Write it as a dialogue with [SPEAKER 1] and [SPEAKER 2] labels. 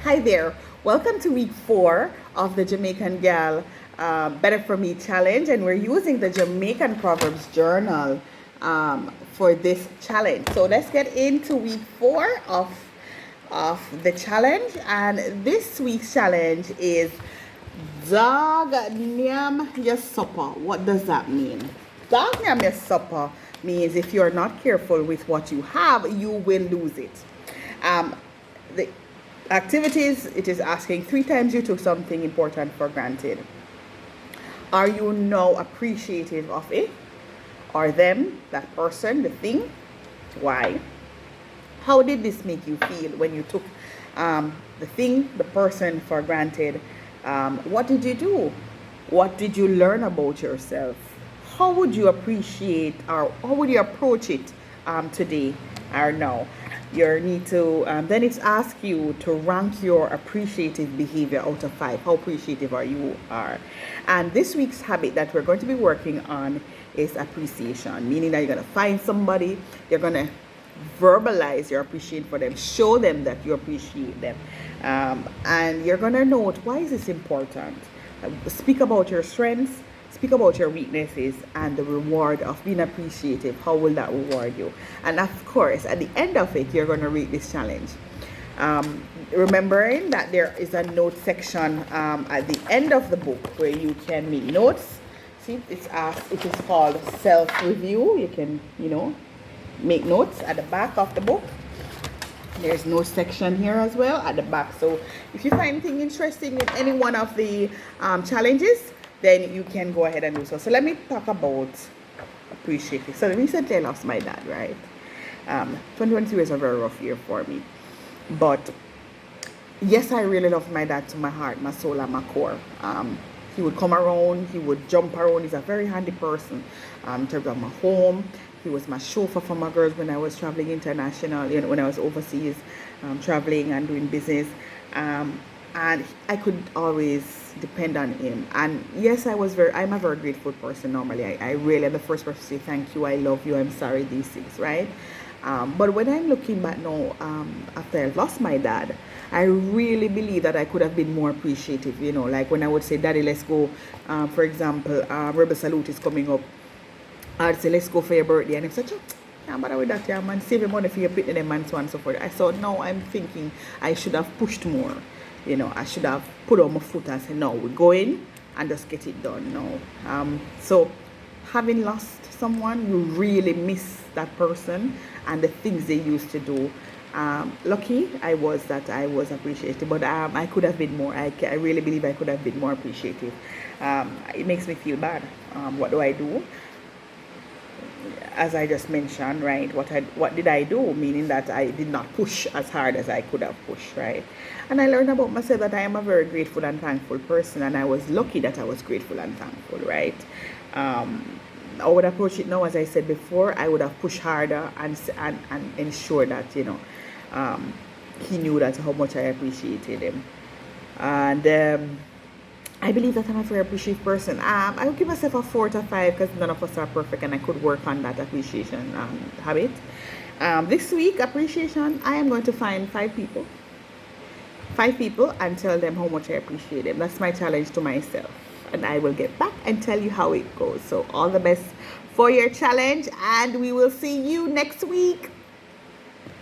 [SPEAKER 1] Hi there. Welcome to week 4 of the Jamaican Gal Better For Me challenge, and we're using the Jamaican Proverbs Journal for this challenge. So let's get into week 4 of the challenge, and this week's challenge is Dawg, Knam, your Supa. What does that mean? Dawg, Knam, your Supa means if you're not careful with what you have, you will lose it. The activities, it is asking 3 times you took something important for granted. Are you now appreciative of it or them, that person, the thing? Why? How did this make you feel when you took the thing, the person for granted? What did you do? What did you learn about yourself? How would you appreciate, or how would you approach it today or now? You need to then it's ask you to rank your appreciative behavior out of 5. How appreciative are. And this week's habit that we're going to be working on is appreciation, meaning that you're going to find somebody, you're going to verbalize your appreciation for them, show them that you appreciate them, and you're going to note, why is this important? Speak about your strengths, speak about your weaknesses, and the reward of being appreciative. How will that reward you? And of course, at the end of it, you're going to rate this challenge. Remembering that there is a note section at the end of the book where you can make notes. See, it is called self-review. You can, make notes at the back of the book. There's no section here as well at the back. So if you find anything interesting in any one of the challenges, then you can go ahead and do so. So let me talk about appreciating. So recently I lost my dad, right? 2023 was a very rough year for me. But yes, I really loved my dad to my heart, my soul, and my core. He would come around, he would jump around. He's a very handy person in terms of my home. He was my chauffeur for my girls when I was traveling international, when I was overseas, traveling and doing business. And I could always depend on him. And yes, I'm a very grateful person normally. I really am the first person to say thank you, I love you, I'm sorry, these things, right? But when I'm looking back now, after I lost my dad, I really believe that I could have been more appreciative, like when I would say, Daddy, let's go, for example, Rebel Salute is coming up. I'd say, let's go for your birthday. And he's such a, can't bother with that, yeah, man, save your money for your picnic and so on and so forth. I thought, now I'm thinking I should have pushed more. I should have put on my foot and said, no, we're going and just get it done now. So having lost someone, you really miss that person and the things they used to do. Lucky I was that I was appreciative, but I could have been more. I really believe I could have been more appreciative. It makes me feel bad. What do I do? As I just mentioned, right, what did I do? Meaning that I did not push as hard as I could have pushed, right? And I learned about myself that I am a very grateful and thankful person, and I was lucky that I was grateful and thankful, right? I would approach it now, as I said before, I would have pushed harder and ensure that, he knew that how much I appreciated him. And I believe that I'm a very appreciative person. I would give myself a 4 to 5 because none of us are perfect, and I could work on that appreciation habit. This week, appreciation, I am going to find 5 people and tell them how much I appreciate them. That's my challenge to myself, and I will get back and tell you how it goes. So all the best for your challenge, and we will see you next week.